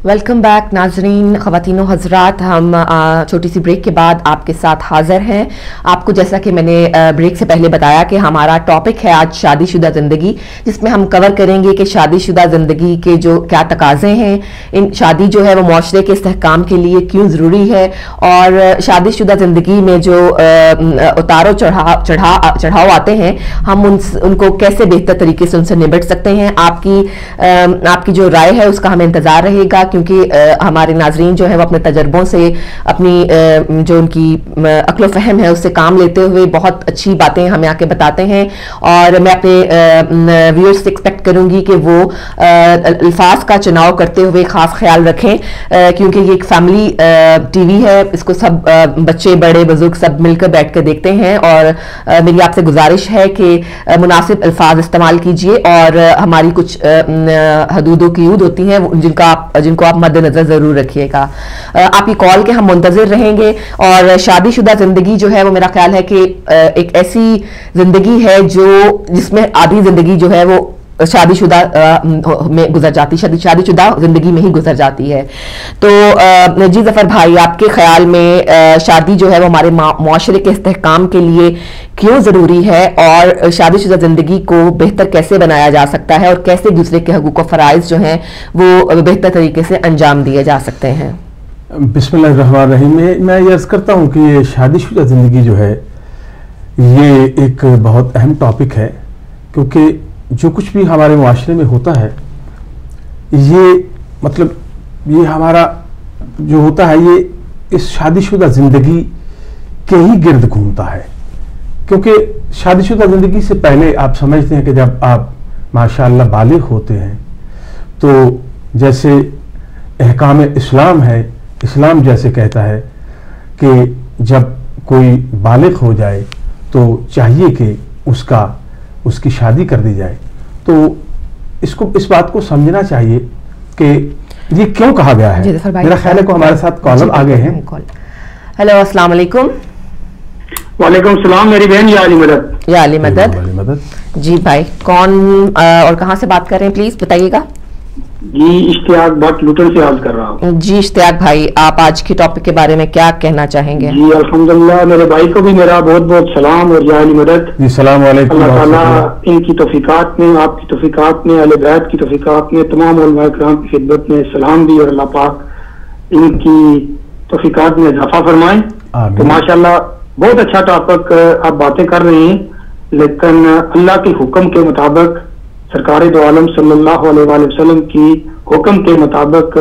Welcome back नाजरीन, ख़वातीन और हज़रात, हम छोटी सी ब्रेक के बाद आपके साथ हाज़िर हैं। आपको जैसा कि मैंने ब्रेक से पहले बताया कि हमारा टॉपिक है आज शादीशुदा ज़िंदगी, जिसमें हम कवर करेंगे कि शादीशुदा ज़िंदगी के जो क्या तकाज़े हैं, इन शादी जो है वो मुआशरे के इस्तेहकाम के लिए क्यों ज़रूरी है, और शादीशुदा ज़िंदगी में जो उतारो चढ़ाव आते हैं हम उनको कैसे बेहतर तरीके से उनसे निपट सकते हैं। आपकी जो राय है उसका हमें इंतज़ार रहेगा, क्योंकि हमारे नाजरीन जो है वो अपने तजर्बों से, अपनी जो उनकी अक्ल फहम है उससे काम लेते हुए बहुत अच्छी बातें हमें आके बताते हैं। और मैं अपने व्यूअर्स से एक्सपेक्ट करूंगी कि वो अल्फाज का चुनाव करते हुए खास ख्याल रखें, क्योंकि ये एक फैमिली टीवी है, इसको सब बच्चे बड़े बुजुर्ग सब मिलकर बैठ कर देखते हैं। और मेरी आपसे गुजारिश है कि मुनासिब अल्फाज इस्तेमाल कीजिए, और हमारी कुछ हदूदों की यूद होती हैं जिनको आप मद्देनजर जरूर रखिएगा। आपकी कॉल के हम मुंतजिर रहेंगे। और शादीशुदा जिंदगी जो है वो मेरा ख्याल है कि एक ऐसी जिंदगी है जिसमें आधी जिंदगी जो है वो शादीशुदा में गुजर जाती, शादीशुदा जिंदगी में ही गुजर जाती है। तो जी ज़फ़र भाई, आपके ख्याल में शादी जो है वो हमारे मुआशरे के इस्तेहकाम के लिए क्यों ज़रूरी है, और शादीशुदा ज़िंदगी को बेहतर कैसे बनाया जा सकता है, और कैसे दूसरे के हकूक़ और फ़राइज़ जो हैं वो बेहतर तरीके से अंजाम दिए जा सकते हैं। बिस्मिल्लाहिर्रहमानिर्रहीम। मैं ये अर्ज़ करता हूँ कि शादीशुदा ज़िंदगी जो है ये एक बहुत अहम टॉपिक है, क्योंकि जो कुछ भी हमारे मुआशरे में होता है ये हमारा जो होता है ये इस शादीशुदा ज़िंदगी के ही गिर्द घूमता है। क्योंकि शादीशुदा ज़िंदगी से पहले आप समझते हैं कि जब आप माशाअल्लाह बालिग होते हैं तो जैसे अहकाम इस्लाम है, इस्लाम जैसे कहता है कि जब कोई बालिग हो जाए तो चाहिए कि उसकी शादी कर दी जाए। तो इस बात को समझना चाहिए कि ये क्यों कहा गया है। मेरा ख्याल है को हमारे साथ कॉलर आ गए हैं। हेलो, अस्सलाम वालेकुम। वालेकुम सलाम, मेरी बहन या अली मदद। या अली मदद जी भाई, कौन और कहाँ से बात कर रहे हैं, प्लीज बताइएगा। जी इश्तियाक भट्ट लुटन से अर्ज कर रहा हूँ। जी इश्तियाक भाई, आप आज के टॉपिक के बारे में क्या कहना चाहेंगे? जी अल्हम्दुलिल्लाह, मेरे भाई को भी मेरा बहुत बहुत सलाम और या अली मदद। जी सलाम वालेकुम। अल्लाह ताला इनकी तौफीकात में, आपकी तौफीकात में, अहले बैत की तौफीकात में, तमाम उलमा किराम की खिदमत में सलाम भी, और अल्लाह पाक इनकी तौफीकात में इजाफा फरमाए। तो माशाल्लाह बहुत अच्छा टॉपिक आप बातें कर रहे हैं, लेकिन अल्लाह के हुक्म के मुताबिक, सरकार दो आलम सल्लल्लाहु अलैहि वसल्लम की हुक्म के मुताबिक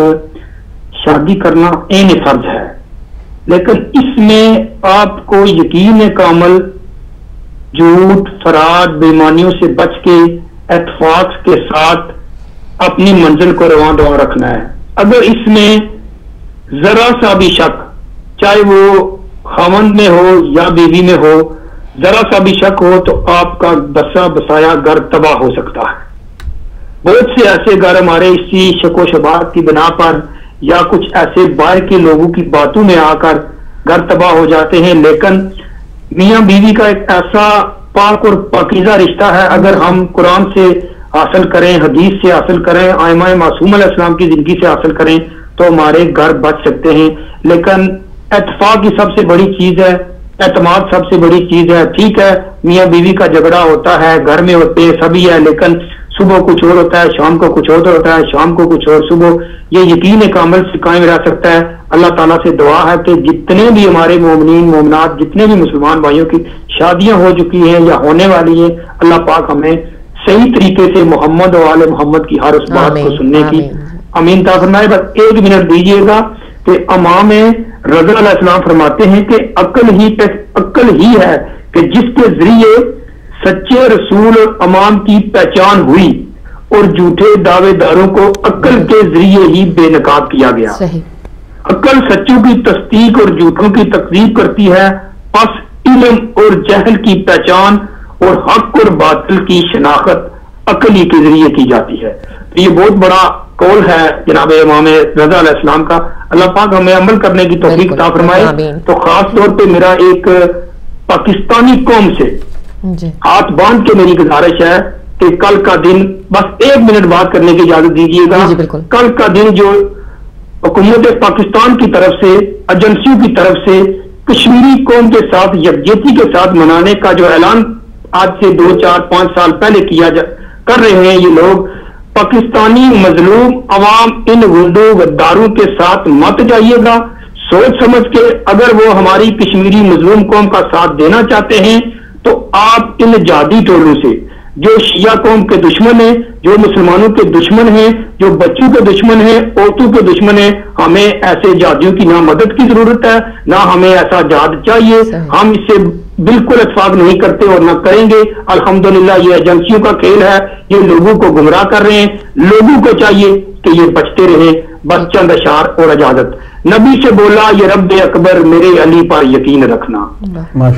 शादी करना ऐन फर्ज है। लेकिन इसमें आपको यकीन कामल, झूठ, फराड, बेईमानियों से बच के इत्तेफाक के साथ अपनी मंजिल को रवां दवा रखना है। अगर इसमें जरा सा भी शक, चाहे वो खामंद में हो या बीवी में हो, जरा सा भी शक हो तो आपका बसा बसाया घर तबाह हो सकता है। बहुत से ऐसे घर हमारे इसी शको शबात की बिना पर या कुछ ऐसे बाहर के लोगों की बातों में आकर घर तबाह हो जाते हैं। लेकिन मियां बीवी का एक ऐसा पाक और पाकीज़ा रिश्ता है, अगर हम कुरान से हासिल करें, हदीस से हासिल करें, आइमा मासूम अलैहिस्सलाम की जिंदगी से हासिल करें तो हमारे घर बच सकते हैं। लेकिन इत्तेफाक की सबसे बड़ी चीज है, एतमाद सबसे बड़ी चीज है। ठीक है, मियां बीवी का झगड़ा होता है, घर में होते हैं सभी है, लेकिन सुबह कुछ और होता है, शाम को कुछ और होता है, शाम को कुछ और, सुबह ये यकीन कामिल से कायम रह सकता है। अल्लाह ताला से दुआ है कि जितने भी हमारे मोमिनीन मोमिनात, जितने भी मुसलमान भाइयों की शादियां हो चुकी हैं या होने वाली हैं, अल्लाह पाक हमें सही तरीके से मोहम्मद और आले मोहम्मद की हर उस बात को सुनने की अमीन ता फरमाए। बस एक मिनट दीजिएगा कि इमाम रज़ा अलैहिस्सलाम फरमाते हैं कि अक्ल ही है कि जिसके जरिए सच्चे रसूल इमाम की पहचान हुई, और झूठे दावेदारों को अक्ल के जरिए ही बेनकाब किया गया। अक्ल सच्चों की तस्दीक और झूठों की तकजीब करती है, बस इल्म और जहल की पहचान और हक और बातिल की शनाख्त अक्ल ही के जरिए की जाती है। तो ये बहुत बड़ा कौल है जनाब इमाम रज़ा अलैहिस्सलाम का। अल्लाह पाक हमें अमल करने की तौफीक अता फरमाए। तो खास तौर पे मेरा एक पाकिस्तानी कौम से हाथ बांध के मेरी गुजारिश है कि कल का दिन, बस एक मिनट बात करने की इजाजत दीजिएगा। कल का दिन जो हुकूमत पाकिस्तान की तरफ से, एजेंसियों की तरफ से कश्मीरी कौम के साथ यकजहती के साथ मनाने का जो ऐलान आज से 2, 4, 5 साल पहले कर रहे हैं ये लोग, पाकिस्तानी मजलूम अवाम इन गुंडों गद्दारों के साथ मत जाइएगा। सोच समझ के अगर वो हमारी कश्मीरी मजलूम कौम का साथ देना चाहते हैं तो आप इन जादी टोलों से, जो शिया कौम के दुश्मन हैं, जो मुसलमानों के दुश्मन हैं, जो बच्चों के दुश्मन हैं, औरतों के दुश्मन हैं, हमें ऐसे जादियों की ना मदद की जरूरत है, ना हमें ऐसा जाद चाहिए। हम इससे बिल्कुल इत्तेफाक नहीं करते और ना करेंगे। अल्हम्दुलिल्लाह ये एजेंसियों का खेल है, ये लोगों को गुमराह कर रहे हैं। लोगों को चाहिए कि ये बचते रहे। बस चंद अशार और इजाजत। नबी से बोला ये रब अकबर मेरे अली पर यकीन रखना।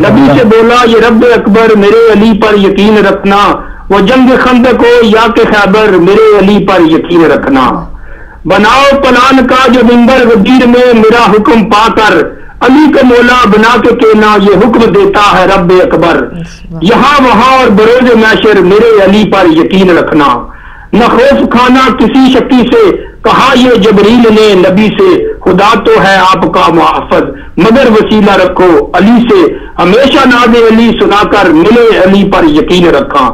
नबी से बोला ये रब अकबर मेरे अली पर यकीन रखना। वो जंग खंदक हो या के खैबर मेरे अली पर यकीन रखना। बनाओ पलान का जो मिंबर वजीर में मेरा हुक्म पाकर अली का मौला बना के कहना ये हुक्म देता है रब अकबर। यहाँ वहां और बरोज मैशर मेरे अली पर यकीन रखना। न खौफ खाना किसी शक्ति से कहा ये जबरील ने नबी से, खुदा तो है आपका मुहाफिज मगर वसीला रखो अली से। हमेशा नाज़े अली सुनाकर मिले अली पर यकीन रखा।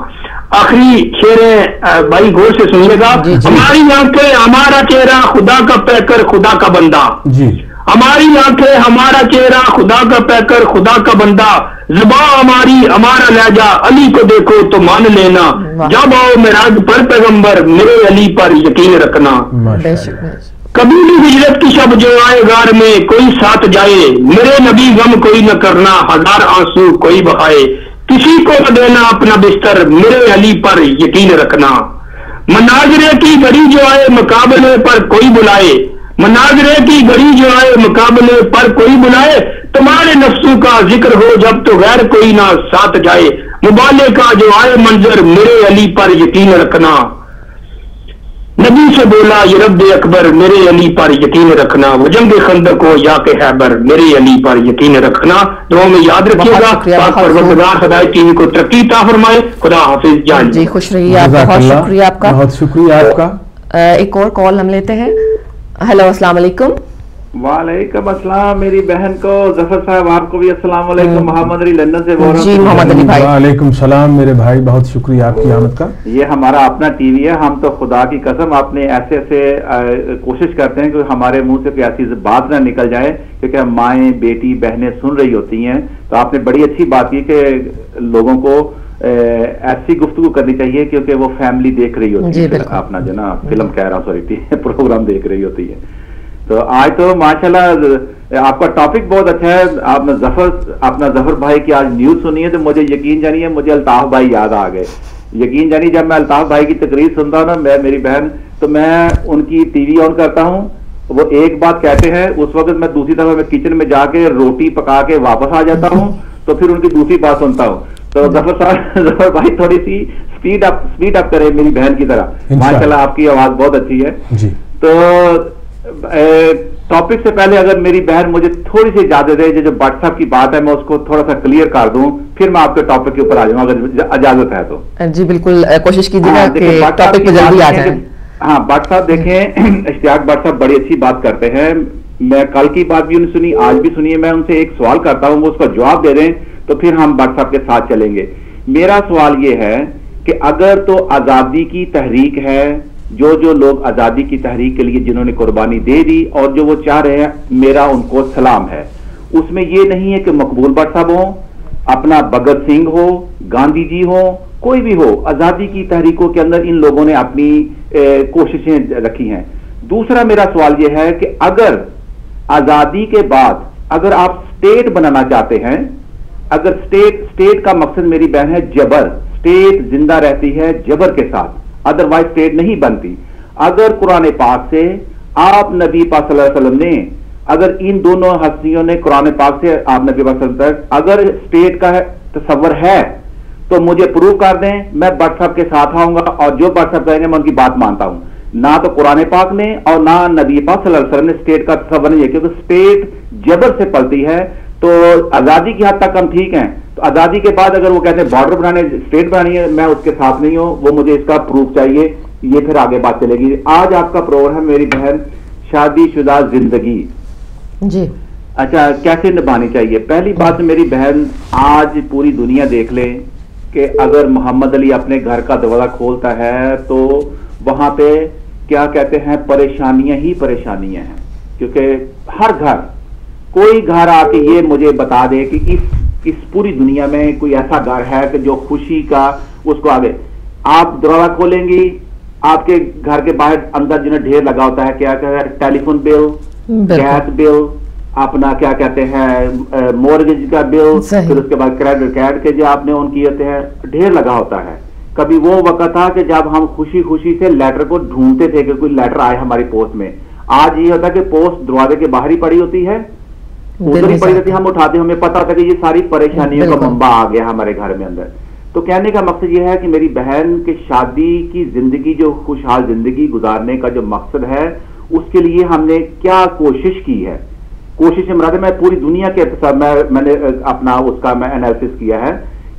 आखिरी शेर है भाई, गौर से सुनिएगा। हमारी आंखें हमारा चेहरा खुदा का पैकर खुदा का बंदा जी। हमारी आंखें हमारा चेहरा खुदा का पैकर खुदा का बंदा। ज़ुबान हमारी हमारा लहजा अली को देखो तो मान लेना। जब आओ मेराज पर पैगंबर मेरे अली पर यकीन रखना। कभी भी हिजरत की शब जो आए गार में कोई साथ जाए मेरे नबी गम कोई न करना। हजार आंसू कोई बहाए किसी को न देना अपना बिस्तर मेरे अली पर यकीन रखना। मनाजरे की घड़ी जो आए मुकाबले पर कोई बुलाए। मनाजरे की घड़ी जो आए मुकाबले पर कोई बुलाए। तुम्हारे नफ्सों का जिक्र हो जब तो गैर कोई ना साथ जाए। मुबाले का जो आए मंजर मेरे अली पर यकीन रखना। नबी से बोला ये रब अकबर मेरे अली पर यकीन रखना। वो जंग खंदक हो या के हैबर मेरे अली पर यकीन रखना। दुआ में याद रखिएगा। पाक परवरदिगार हिदायत टीवी को तरक्की अता फरमाए। खुदा हाफिज जान जी। खुश रहिए आप। बहुत शुक्रिया आपका। बहुत शुक्रिया आपका। एक और कॉल हम लेते हैं। हेलो अस्सलाम वालेकुम। वालेकुम अस्सलाम। मेरी बहन को जफर साहब आपको भी अस्सलाम वालेकुम। मोहम्मद अली लंदन से बोल रहा हूं। जी मोहम्मद अली भाई। वालेकुम सलाम मेरे भाई, बहुत शुक्रिया आपकी आमद का। ये हमारा अपना टीवी है। हम तो खुदा की कसम आपने ऐसे ऐसे कोशिश करते हैं कि हमारे मुंह से कोई ऐसी बात ना निकल जाए, क्योंकि हम माएँ बेटी बहनें सुन रही होती हैं। तो आपने बड़ी अच्छी बात की कि लोगों को ऐसी गुफ्तगू करनी चाहिए क्योंकि वो फैमिली देख रही होती है, अपना जो ना फिल्म कह रहा हूँ सॉरी प्रोग्राम देख रही होती है। तो आज तो माशाल्लाह आपका टॉपिक बहुत अच्छा है। आपने जफर भाई की आज न्यूज सुनी है तो मुझे यकीन जानिए मुझे अल्ताफ भाई याद आ गए। यकीन जानिए जब मैं अल्ताफ भाई की तकरीर सुनता हूँ ना मेरी बहन, तो मैं उनकी टीवी ऑन करता हूँ, वो एक बात कहते हैं, उस वक्त मैं दूसरी तरफ मैं किचन में जाके रोटी पका के वापस आ जाता हूँ, तो फिर उनकी दूसरी बात सुनता हूँ। तो जफर भाई थोड़ी सी स्पीड अप करे मेरी बहन की तरह। माशाल्लाह आपकी आवाज बहुत अच्छी है जी। तो टॉपिक से पहले अगर मेरी बहन मुझे थोड़ी सी इजाजत दे, जो व्हाट्सएप की बात है मैं उसको थोड़ा सा क्लियर कर दूं, फिर मैं आपके टॉपिक के ऊपर आ जाऊंगा अगर इजाजत है तो। जी बिल्कुल, कोशिश कीजिएगा कि टॉपिक पे जल्दी आ जाए। हाँ व्हाट्सएप देखें, इश्तियाक व्हाट्सएप बड़ी अच्छी बात करते हैं। मैं कल की बात भी उन्हें सुनी, आज भी सुनिए। मैं उनसे एक सवाल करता हूँ, वो उसका जवाब दे दें तो फिर हम व्हाट्सएप के साथ चलेंगे। मेरा सवाल ये है कि अगर तो आजादी की तहरीक है, जो लोग आजादी की तहरीक के लिए जिन्होंने कुर्बानी दे दी और जो वो चाह रहे हैं, मेरा उनको सलाम है। उसमें ये नहीं है कि मकबूल भट्ट साहब हो, अपना भगत सिंह हो, गांधी जी हो, कोई भी हो, आजादी की तहरीकों के अंदर इन लोगों ने अपनी कोशिशें रखी हैं। दूसरा मेरा सवाल यह है कि अगर आजादी के बाद अगर आप स्टेट बनाना चाहते हैं, अगर स्टेट का मकसद मेरी बहन है जबर, स्टेट जिंदा रहती है जबर के साथ, अदरवाइज स्टेट नहीं बनती। अगर कुरान पाक से आप नबी पाक सल्लल्लाहु अलैहि वसल्लम ने, अगर इन दोनों हस्तियों ने कुरान पाक से आप नबी पाक सल्लल्लाहु अलैहि वसल्लम तक अगर स्टेट का तस्वर है तो मुझे प्रूव कर दें, मैं व्हाट्सएप के साथ आऊंगा और जो व्हाट्सएप करेंगे मैं उनकी बात मानता हूं। ना तो कुरान पाक ने और ना नबी पाक सल्लल्लाहु अलैहि वसल्लम ने स्टेट का तस्वर नहीं है, क्योंकि स्टेट जबर से पलती है। तो आजादी की हद तक हम ठीक हैं, तो आजादी के बाद अगर वो कहते हैं बॉर्डर बनाने, स्टेट बनानी है, मैं उसके साथ नहीं हूं, वो मुझे इसका प्रूफ चाहिए, ये फिर आगे बात चलेगी। आज आपका प्रोग्राम मेरी बहन शादी शुदा जिंदगी जी, अच्छा कैसे निभानी चाहिए? पहली बात मेरी बहन, आज पूरी दुनिया देख ले कि अगर मोहम्मद अली अपने घर का दरवाजा खोलता है तो वहां पे क्या कहते हैं, परेशानियां ही परेशानियां हैं। क्योंकि हर घर, कोई घर आके ये मुझे बता दे कि इस पूरी दुनिया में कोई ऐसा घर है कि जो खुशी का उसको आगे, आप दरवाजा खोलेंगी, आपके घर के बाहर अंदर जिन्हें ढेर लगा होता है, क्या कहते हैं, टेलीफोन बिल, गैस बिल, अपना क्या कहते हैं मॉर्गेज का बिल, फिर उसके बाद क्रेडिट कार्ड के जो आपने ऑन किए होते हैं, ढेर लगा होता है। कभी वो वक्त था कि जब हम खुशी खुशी से लेटर को ढूंढते थे कि कोई लेटर आए हमारी पोस्ट में। आज ये होता है कि पोस्ट दरवाजे के बाहर ही पड़ी होती है, उधर ही पड़ी होती है, हम उठाते, हमें पता था कि ये सारी परेशानियों का मंबा आ गया हमारे घर में अंदर। तो कहने का मकसद ये है कि मेरी बहन की शादी की जिंदगी, जो खुशहाल जिंदगी गुजारने का जो मकसद है, उसके लिए हमने क्या कोशिश की है। कोशिश से मुराद है, मैं पूरी दुनिया के मैंने अपना उसका मैं एनालिसिस किया है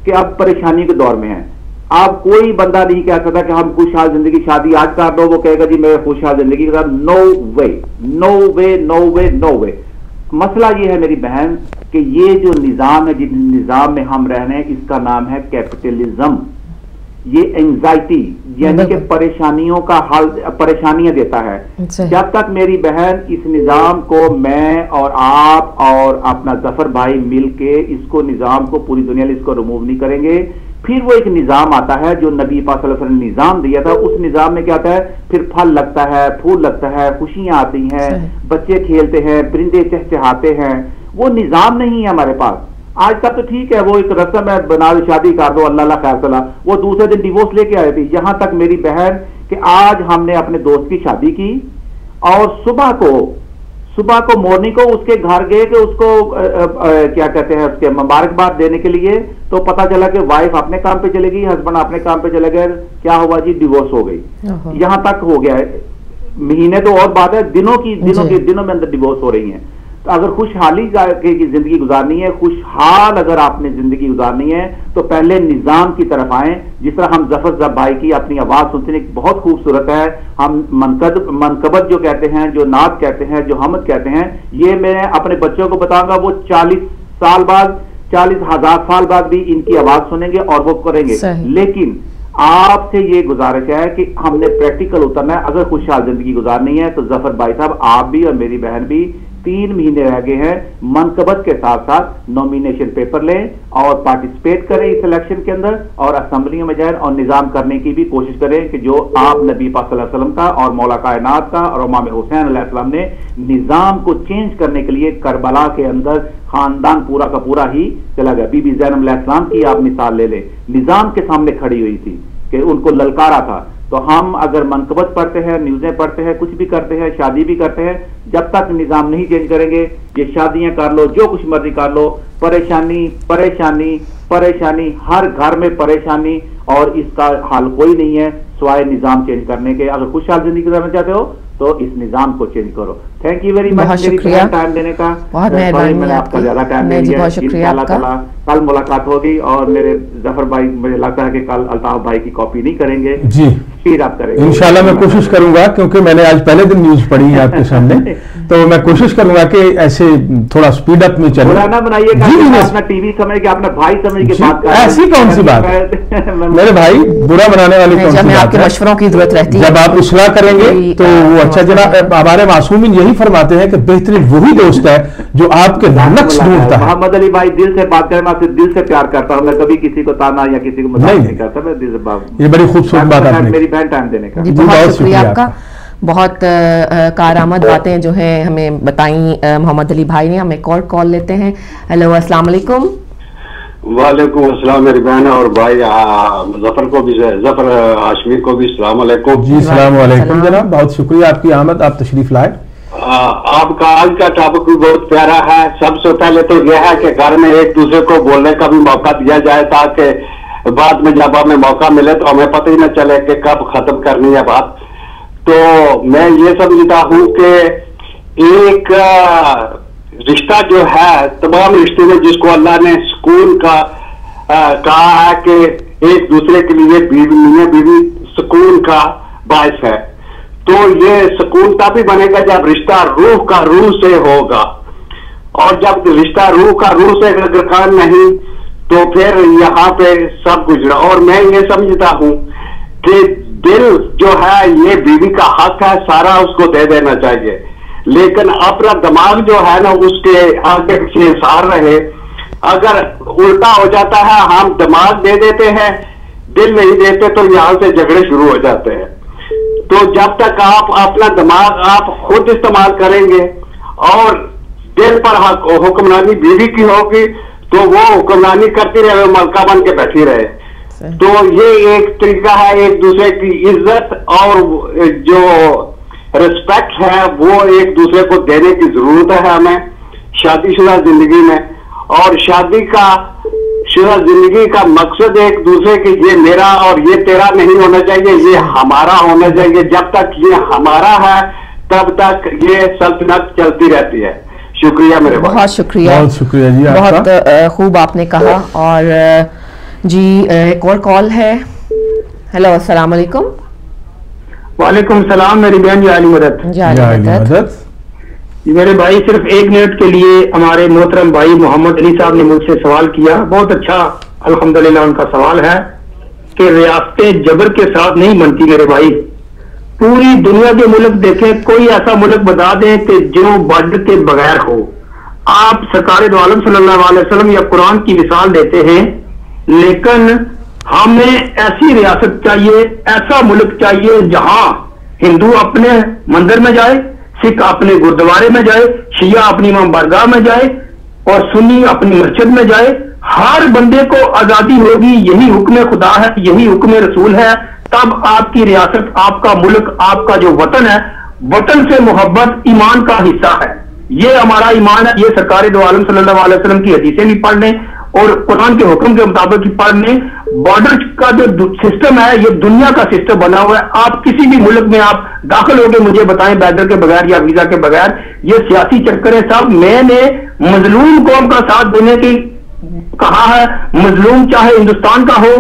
कि अब परेशानी के दौर में है। अब कोई बंदा नहीं कह सकता कि हम खुशहाल जिंदगी, शादी आज कर दो, वो कहेगा जी मैं खुशहाल जिंदगी का, नो वे, नो वे, नो वे, नो वे। मसला ये है मेरी बहन कि ये जो निजाम है, जिस निजाम में हम रह रहे हैं, इसका नाम है कैपिटलिज्म। ये एंजाइटी यानी कि परेशानियों का हल, परेशानियां देता है। जब तक मेरी बहन इस निजाम को मैं और आप और अपना जफर भाई मिलके इसको निजाम को पूरी दुनिया में इसको रिमूव नहीं करेंगे, फिर वो एक निजाम आता है जो नबी पाक सल्लल्लाहु अलैहि वसल्लम ने निजाम दिया था। उस निजाम में क्या होता है, फिर फल लगता है, फूल लगता है, खुशियां आती हैं, बच्चे खेलते हैं, परिंदे चहचहाते हैं। वो निजाम नहीं है हमारे पास। आज तक तो ठीक है, वो एक रस्म है, बना शादी कर दो, अल्लाह खैर सला, वो दूसरे दिन डिवोर्स लेके आए थे। यहां तक मेरी बहन कि आज हमने अपने दोस्त की शादी की और सुबह को मॉर्निंग को उसके घर गए कि उसको क्या कहते हैं, उसके मुबारकबाद देने के लिए, तो पता चला कि वाइफ अपने काम पे चले गई, हस्बैंड अपने काम पे चले गए। क्या हुआ जी, डिवोर्स हो गई। यहां तक हो गया है, महीने तो और बात है, दिनों में अंदर डिवोर्स हो रही है। तो अगर खुशहाली की जिंदगी गुजारनी है, खुशहाल अगर आपने जिंदगी गुजारनी है, तो पहले निजाम की तरफ आए। जिस तरह हम जफर भाई की अपनी आवाज सुनते हैं, बहुत खूबसूरत है। हम मनकबत जो कहते हैं, जो नात कहते हैं, जो हमद कहते हैं, ये मैं अपने बच्चों को बताऊंगा, वो 40 साल बाद, 40,000 साल बाद भी इनकी आवाज सुनेंगे और वो करेंगे। लेकिन आपसे ये गुजारिश है कि हमने प्रैक्टिकल उतरना है। अगर खुशहाल जिंदगी गुजारनी है तो जफर भाई साहब, आप भी और मेरी बहन भी, 3 महीने रह गए हैं, मनकबत के साथ साथ नॉमिनेशन पेपर लें और पार्टिसिपेट करें इस इलेक्शन के अंदर और असेंबलियों में जाएं और निजाम करने की भी कोशिश करें कि जो आप नबी पाक सल्लल्लाहु अलैहि वसल्लम का और मौला कायनात का और इमाम हुसैन अलैहिस्सलाम ने निजाम को चेंज करने के लिए करबला के अंदर खानदान पूरा का पूरा ही चला गया। बीबी ज़ैनब अलैहिस्सलाम की आप मिसाल ले लें, निजाम के सामने खड़ी हुई थी कि उनको ललकारा था। तो हम अगर मनकबत पढ़ते हैं, न्यूज़ें पढ़ते हैं, कुछ भी करते हैं, शादी भी करते हैं, जब तक निजाम नहीं चेंज करेंगे, ये शादियां कर लो, जो कुछ मर्जी कर लो, परेशानी परेशानी परेशानी, हर घर में परेशानी, और इसका हल कोई नहीं है सिवाय निजाम चेंज करने के। अगर खुशहाल जिंदगी गुजारना चाहते हो तो इस निजाम को चेंज करो। थैंक यू वेरी मच, मेरी टाइम देने का, बहुत मेहरबानी, मैंने आपका ज्यादा टाइम दे दिया। इंशाअल्लाह कल मुलाकात होगी और मेरे जफर भाई, मुझे लगता है कि कल अल्ताफ भाई की कॉपी नहीं करेंगे जी, फिर आप करेंगे इंशाल्लाह। मैं कोशिश करूंगा, क्योंकि मैंने आज पहले दिन न्यूज पढ़ी है आपके सामने, तो मैं कोशिश करूंगा कि ऐसे थोड़ा स्पीड अप में चले। बुरा ना बनाइएगा, अपना टीवी समझ के, अपना भाई समझ के बात करें। ऐसी कौन सी बात मेरे भाई, बुरा बनाने वाली कौन सी बात है? मशवरों की जरूरत रहती है। जब आप इस्लाह करेंगे तो वो अच्छा। जनाब हमारे मासूमिन यही फरमाते हैं कि बेहतरीन वही दोस्त है जो आपके नक्श ढूंढता है। मोहम्मद अली भाई, दिल से बात करें, मैं आपसे दिल से प्यार करता हूँ, मैं कभी किसी को ताना या किसी को मजाक नहीं करता, मैं दिल से बात। ये बड़ी खूबसूरत बात आपने, मेरी बहन टाइम देने का। बहुत शुक्रिया आपका। बहुत कारआमद बातें जो है हमें बताई मोहम्मद अली भाई ने। हम एक और कॉल लेते हैं। हेलो, अस्सलाम वालेकुम। वालेकुम अस्सलाम मेरी बहन और भाई जफर को भी, जफर हाशमी को भी अस्सलाम वालेकुम। जी अस्सलाम वालेकुम जनाब, बहुत शुक्रिया आपकी आमद, आप तशरीफ लाए। आपका आज का टॉपिक भी बहुत प्यारा है। सबसे पहले तो यह है कि घर में एक दूसरे को बोलने का भी मौका दिया जाए, ताकि बाद में जब हमें मौका मिले तो हमें पता ही न चले कि कब खत्म करनी है बात। तो मैं ये समझता हूँ कि एक रिश्ता जो है, तमाम रिश्ते में जिसको अल्लाह ने सुकून का कहा है कि एक दूसरे के लिए बीवी सुकून का बायस है, تو یہ سکون تبھی بنے گا جب رشتہ روح کا روح سے ہوگا، اور جب رشتہ روح کا روح سے اگر کام نہیں تو پھر یہاں پہ سب گزرا. اور میں یہ سمجھتا ہوں کہ دل جو ہے یہ بیوی کا حق ہے، سارا اس کو دے دینا چاہیے، لیکن اپنا دماغ جو ہے نا اس کے آگے پیچھے سار رہے. اگر الٹا ہو جاتا ہے، ہم دماغ دے دیتے ہیں دل نہیں دیتے تو یہاں سے جھگڑے شروع ہو جاتے ہیں. تو جب تک آپ اپنا دماغ آپ خود استعمال کریں گے اور دل پر حکمرانی بیوی کی ہوگی تو وہ حکمرانی کرتی رہے، ملکہ بن کے بیٹھی رہے. تو یہ ایک طریقہ ہے ایک دوسرے کی عزت اور جو ریسپیکٹ ہے وہ ایک دوسرے کو دینے کی ضرورت ہے ہمیں شادی شدہ زندگی میں. اور شادی کا شدہ زندگی کا مقصد ایک دوسرے کی یہ میرا اور یہ تیرا نہیں ہونا چاہیے، یہ ہمارا ہونا چاہیے. جب تک یہ ہمارا ہے تب تک یہ سلطنت چلتی رہتی ہے. شکریہ میرے بھائی. بہت شکریہ، بہت شکریہ جی. بہت خوب آپ نے کہا. اور جی ایک اور کال ہے. ہیلو السلام علیکم. وعلیکم السلام. میری بہن جی علی مدد. جی علی مدد. میرے بھائی صرف 1 منٹ کے لیے ہمارے محترم بھائی محمد علی صاحب نے مجھ سے سوال کیا، بہت اچھا الحمدللہ ان کا سوال ہے کہ ریاستیں جبر کے ساتھ نہیں بنتی. میرے بھائی پوری دنیا کے ملک دیکھیں، کوئی ایسا ملک بتا دیں کہ جو بارڈر کے بغیر ہو. آپ سرکار دو عالم صلی اللہ علیہ وسلم یا قرآن کی مثال دیتے ہیں، لیکن ہمیں ایسی ریاست چاہیے، ایسا ملک چاہیے جہاں ہندو اپنے مندر میں جائے، سکھ اپنے گردوارے میں جائے، شیعہ اپنی امام بارگاہ میں جائے اور سنی اپنی مسجد میں جائے. ہر بندے کو آزادی ہوگی، یہی حکم خدا ہے، یہی حکم رسول ہے. تب آپ کی ریاست، آپ کا ملک، آپ کا جو وطن ہے، وطن سے محبت ایمان کا حصہ ہے. یہ ہمارا ایمان ہے. یہ سرکار دو عالم صلی اللہ علیہ وسلم کی حدیثیں بھی پڑھ لیں اور قرآن کے حکم کے مطابق ہی پڑھ لیں. بارڈر کا جو سسٹم ہے یہ دنیا کا سسٹم بنا ہوا ہے. آپ کسی بھی ملک میں آپ داخل ہو کے مجھے بتائیں بارڈر کے بغیر یا ویزا کے بغیر، یہ سیاسی چکر ہے صاحب. میں نے مظلوم قوم کا ساتھ دینے کی کہا ہے. مظلوم چاہے ہندوستان کا ہو،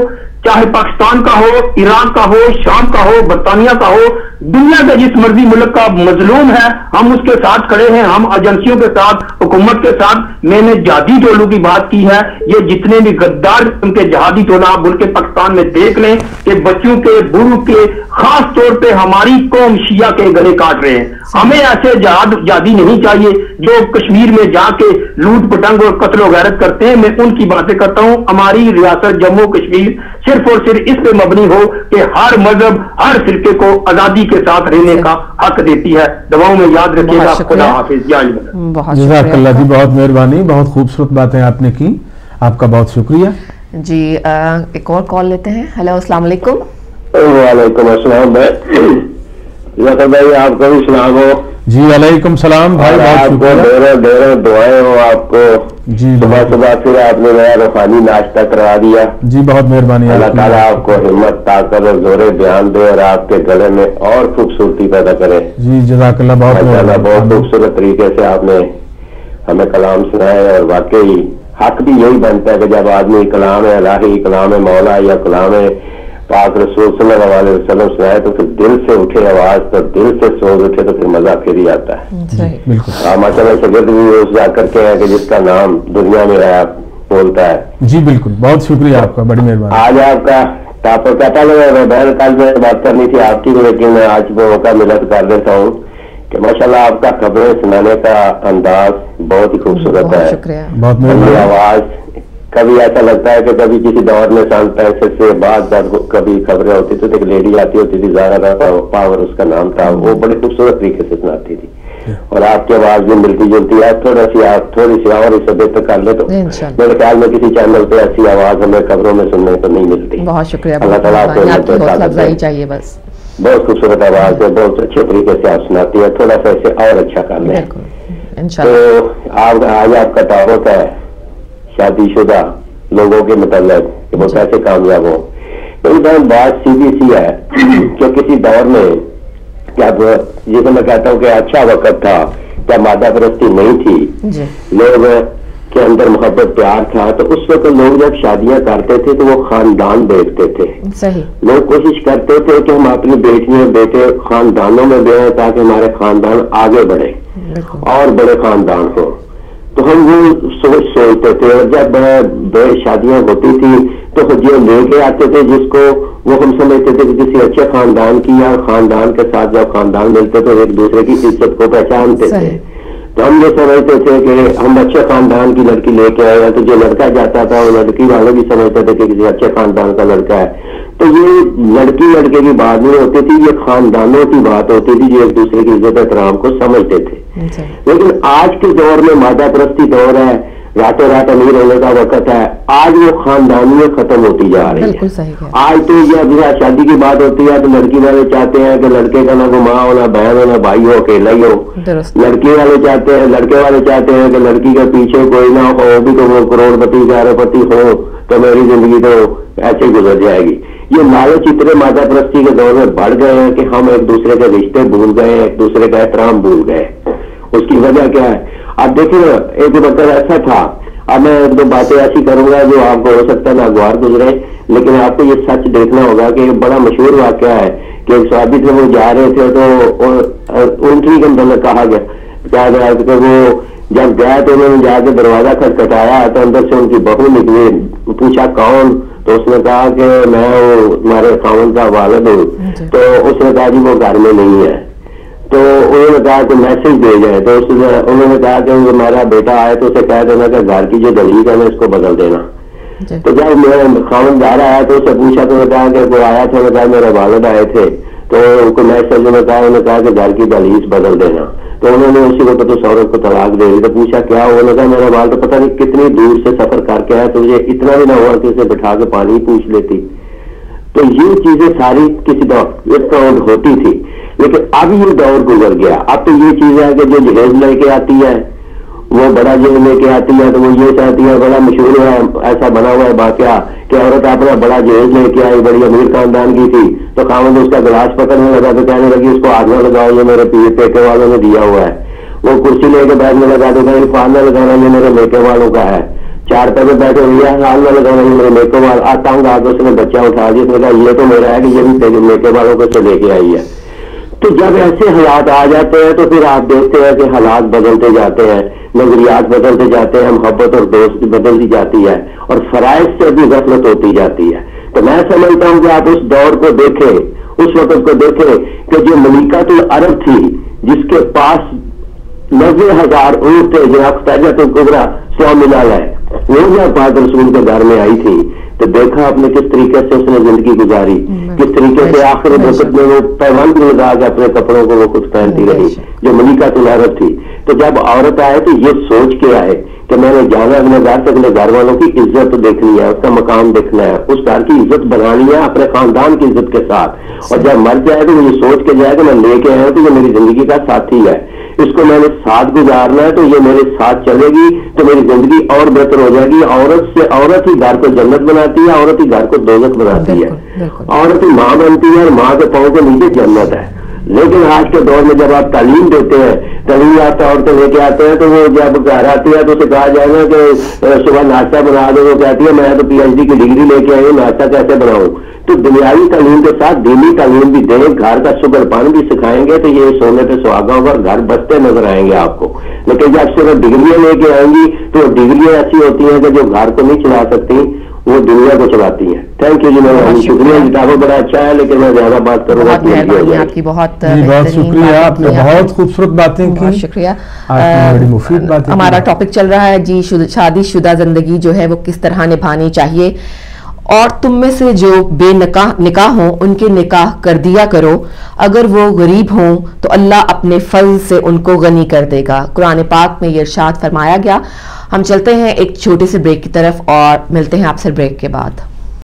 چاہے پاکستان کا ہو، ایران کا ہو، شام کا ہو، برطانیہ کا ہو، دنیا کا جس مرضی ملک کا مظلوم ہے ہم اس کے ساتھ کھڑے ہیں. ہم ایجنسیوں کے ساتھ، حکومت کے ساتھ. میں نے جہادی ٹولوں کی بات کی ہے. یہ جتنے بھی غدار ان کے جہادی ٹولہ آپ ملک پاکستان میں دیکھ لیں کہ بچوں کے، بوڑھوں کے، خاص طور پہ ہماری قوم شیعہ کے گلے کاٹ رہے ہیں. ہمیں ایسے جہادی نہیں چاہیے جو کشمیر میں جا کے لوٹ پٹنگ اور قتل و غارت کرتے ہیں. میں ان کی باتیں کرتا ہوں. ہماری ریاست جموں کشمیر صرف اور صرف اس پہ مبنی ہو کہ ہر مذہب، ہر فرقے کو آزادی کے ساتھ رہنے کا حق دیتی ہے. دعاؤں میں یاد رکھیے گا. خدا حافظ. جزاک اللہ جی، بہت مہربانی. بہت خوبصورت باتیں آپ نے کی، آپ کا بہت شکریہ. جی ایک اور کال لیتے ہیں. ہیلو السلام علیکم. وعلیکم السلام بھائی. آپ کو بھی سلام ہو. جی وعلیکم السلام بھائی. آپ کو ڈیروں دعائیں ہو. آپ کو جی صبح پھر آپ نے نیا روحانی ناشتہ کروا دیا. جی بہت مہربانی. اللہ تعالیٰ آپ کو ہمت، طاقت اور زور بیان دے اور آپ کے گلے میں اور خوبصورتی پیدا کرے. جی جزاک اللہ. بہت خوبصورت طریقے سے آپ نے ہمیں کلام سنایا اور واقعی حق بھی یہی بنتا ہے کہ جب آدمی کلام الہی، کلام مولا یا کلام پاک رسول صلی اللہ علیہ وسلم سنائے تو پھر دل سے اٹھے آواز، تو دل سے سوز اٹھے تو پھر مزہ پھر ہی آتا ہے. بالکل. ماشاء اللہ شگرد بھی اس جا کر کے ہے کہ جس کا نام دنیا میں ہے بولتا ہے. جی بالکل. بہت شکریہ آپ کا، بڑی مہربانی. آج آپ کا ٹاپک پتا لگا، بہن کل میں بات کرنی تھی آپ کی، لیکن آج موقع ملا تو کر دیتا ہوں کہ ماشاءاللہ آپ کا خبریں سنانے کا انداز بہت ہی خوبصورت ہے. بہت مہربانی. آواز کبھی ایسا لگتا ہے کہ کبھی کسی دور میں 65 سے بعد جب کبھی خبریں ہوتی تھی تو ایک لیڈی آتی ہوتی تھی، زہرا پاور اس کا نام تھا، وہ بڑے خوبصورت طریقے سے سناتی تھی. اور آپ کی آواز بھی ملتی جلتی ہے. آپ تھوڑی سی اور اسے بہتر کر لے تو میرے خیال میں کسی چینل پہ ایسی آواز ہمیں خبروں میں سننے کو نہیں ملتی. بہت شکریہ. اللہ تعالیٰ چاہیے بس. بہت خوبصورت آواز ہے، بہت اچھے طریقے سے آپ سناتی ہے. تھوڑا سا اسے اور اچھا کر لیں. تو آج آپ کا ٹاپک ہے شادی شدہ لوگوں کے متعلق کہ وہ کیسے کامیاب ہو. بات سیدھی سی ہے کہ کسی دور میں جب جسے میں کہتا ہوں کہ اچھا وقت تھا، جب مادہ پرستی نہیں تھی، لوگ کے اندر محبت پیار تھا، تو اس وقت لوگ جب شادیاں کرتے تھے تو وہ خاندان دیکھتے تھے. لوگ کوشش کرتے تھے کہ ہم اپنی بیٹیاں بیٹے خاندانوں میں دیں تاکہ ہمارے خاندان آگے بڑھے اور بڑے خاندان ہو. تو ہم وہ سوچتے تھے، اور جب شادیاں ہوتی تھی تو جو لے کے آتے تھے جس کو، وہ ہم سمجھتے تھے کہ کسی اچھے خاندان کی، یا خاندان کے ساتھ جب خاندان ملتے تو ایک دوسرے کی عزت کو پہچانتے تھے. تو ہم یہ سمجھتے تھے کہ ہم اچھے خاندان کی لڑکی لے کے آئے ہیں، تو جو لڑکا جاتا تھا وہ لڑکی والے بھی سمجھتے تھے کہ کسی اچھے خاندان کا لڑکا ہے. تو یہ لڑکی لڑکے کی بات نہیں ہوتی تھی، یہ خاندانوں کی بات ہوتی تھی جو ایک دوسرے کی عزت احترام کو سمجھتے تھے. لیکن آج کے دور میں مادہ پرستی دور ہے، راتوں رات امیر ہونے کا وقت ہے. آج وہ خاندانیت ختم ہوتی جا رہی ہے. آج تو جب شادی کی بات ہوتی ہے تو لڑکی والے چاہتے ہیں کہ لڑکے کا نہ ماں ہو، نہ بہن ہو، نہ بھائی ہو، اکیلا ہی ہو. لڑکے والے چاہتے ہیں، لڑکے والے چاہتے ہیں کہ لڑکی کے پیچھے کوئی نہ ہو، بھی تو وہ کروڑ پتی ہزار پتی ہو تو میری زندگی تو ایسے ہی گزر جائے گی. یہ لالچ اتنے مادہ پرستی کے دور میں بڑھ گئے ہیں کہ ہم ایک دوسرے کے رشتے بھول گئے، ایک دوسرے کا احترام بھول گئے. اس کی وجہ کیا ہے؟ اب دیکھیں ایک وقت ایسا تھا، اب میں ایک دو باتیں ایسی کروں گا جو آپ کو ہو سکتا ہے ناگوار گزرے، لیکن آپ کو یہ سچ دیکھنا ہوگا کہ ایک بڑا مشہور واقعہ ہے کہ ایک صحابی سے وہ جا رہے تھے تو اونٹنی کے اندر کہا گیا کہ وہ جب گیا تو انہوں نے جا کے دروازہ کھٹکھٹایا تو اندر سے ان کی بہو نکلی. پوچھا کون؟ تو اس نے کہا کہ میں تمہارے خاوند کا والد ہوں. تو اس نے کہا جی وہ گھر میں نہیں ہے. تو انہوں نے کہا کہ میسج دے جائے. تو انہوں نے کہا کہ میرا بیٹا آئے تو اسے کہہ دینا کہ گھر کی جو دلیل ہے نا اس کو بدل دینا. تو جب میرا خاوندار آیا تو اسے پوچھا تو کہا کہ وہ آیا تھا، کہا میرے والد آئے تھے تو ان کو میسج نے کہا کہ گھر کی دلیل بدل دینا. تو انہوں نے اسی وقت اس عورت کو طلاق دے دی. تو پوچھا کیا؟ انہوں نے کہا میرا والد پتہ نہیں کتنی دور سے سفر کر کے آیا، تو مجھے اتنا بھی نہ ہوا کہ اسے بٹھا کے پانی پوچھ لیتی. تو یہ چیزیں ساری کسی دور ہوتی تھی، لیکن اب یہ دور گزر گیا. اب تو یہ چیز ہے کہ جو جہیز لے کے آتی ہے وہ بڑا جہیز لے کے آتی ہے، تو وہ یہ چاہتی ہے، بڑا مشہور ہے ایسا بنا ہوا ہے واقعہ کہ عورت اپنا بڑا جہیز لے کے آئی، بڑی امیر خاندان کی تھی، تو خاوند اس کا گلاس پکڑنے لگا تو کہنے لگی اس کو ہاتھ نہ لگاؤ، یہ میرے پیکے والوں نے دیا ہوا ہے. وہ کرسی لے کے بیٹھنے لگا تو کہیں فال نہ لگانا، یہ میرے میکے والوں کا ہے. 4 پہ بیٹھے ہوئے ہال نہ لگانا، یہ میرے میکے وال. آتا ہوں آگے اس نے بچہ اٹھا دیا، اس نے کہا یہ تو میرا ہے کہ یہ بھی میکے والوں کو سے لے کے آئی ہے. تو جب ایسے حالات آ جاتے ہیں تو پھر آپ دیکھتے ہیں کہ حالات بدلتے جاتے ہیں، نظریات بدلتے جاتے ہیں، محبت اور دوستی بدلتی جاتی ہے اور فرائض سے بھی غفلت ہوتی جاتی ہے. تو میں سمجھتا ہوں کہ آپ اس دور کو دیکھیں، اس وقت کو دیکھیں کہ جو ملکۃ العرب تھی جس کے پاس 90,000 اونٹ تھے، جناب خدیجہ الکبریٰ 100 ملال ہے، وہ جب پاک رسول کے گھر میں آئی تھی تو دیکھا آپ نے کس طریقے سے اس نے زندگی گزاری، کس طریقے سے آخر وقت میں وہ پیوند لگا کے اپنے کپڑوں کو وہ خود پہنتی رہی جو ملکۃ العرب تھی. تو جب عورت آئے تو یہ سوچ کے آئے کہ میں نے جانا اپنے گھر سے اپنے گھر والوں کی عزت دیکھنی ہے، اس کا مقام دیکھنا ہے، اس گھر کی عزت بنانی ہے اپنے خاندان کی عزت کے ساتھ. اور جب مر جائے تو وہ یہ سوچ کے جائے کہ میں لے کے آیا تو یہ میری زندگی کا ساتھی ہے، اس کو میں نے ساتھ گزارنا ہے، تو یہ میرے ساتھ چلے گی تو میری زندگی اور بہتر ہو جائے گی. عورت ہی گھر کو جنت بناتی ہے، عورت ہی گھر کو دوزخ بناتی ہے، عورت ہی ماں بنتی ہے اور ماں کے پاؤں کے نیچے جنت ہے. لیکن آج کے دور میں جب آپ تعلیم دیتے ہیں، تعلیم یافتہ عورتیں لے کے آتے ہیں تو وہ جب گھر آتی ہے تو اسے کہا جائے گا کہ صبح ناشتہ بنا دو، وہ کہتی ہے میں تو PhD کی ڈگری لے کے آئی ہوں، ناشتہ کیسے بناؤں. تو دنیاوی تعلیم کے ساتھ دینی تعلیم بھی دیں، گھر کا شکر پان بھی سکھائیں گے تو یہ سونے پہ سہاگا ہوگا، گھر بستے نظر آئیں گے آپ کو. لیکن جب صرف ڈگریاں لے کے آئیں گی تو ڈگریاں ایسی ہوتی ہیں کہ جو گھر کو نہیں چلا سکتی وہ دنیا کو چلاتی ہیں. تھینک یو جی، میں شکریہ. کتابوں بڑا اچھا ہے لیکن میں زیادہ بات کروں گا. آپ کی بہت شکریہ، آپ نے بہت خوبصورت باتیں کی. بہت شکریہ. بڑی مفید باتیں. ہمارا ٹاپک چل رہا ہے جی شادی شدہ زندگی جو ہے وہ کس طرح نبھانی چاہیے، اور تم میں سے جو بے نکاح ہوں ان کے نکاح کر دیا کرو، اگر وہ غریب ہوں تو اللہ اپنے فضل سے ان کو غنی کر دے گا. قرآن پاک میں یہ ارشاد فرمایا گیا. ہم چلتے ہیں ایک چھوٹے سے بریک کی طرف اور ملتے ہیں آپ سے بریک کے بعد.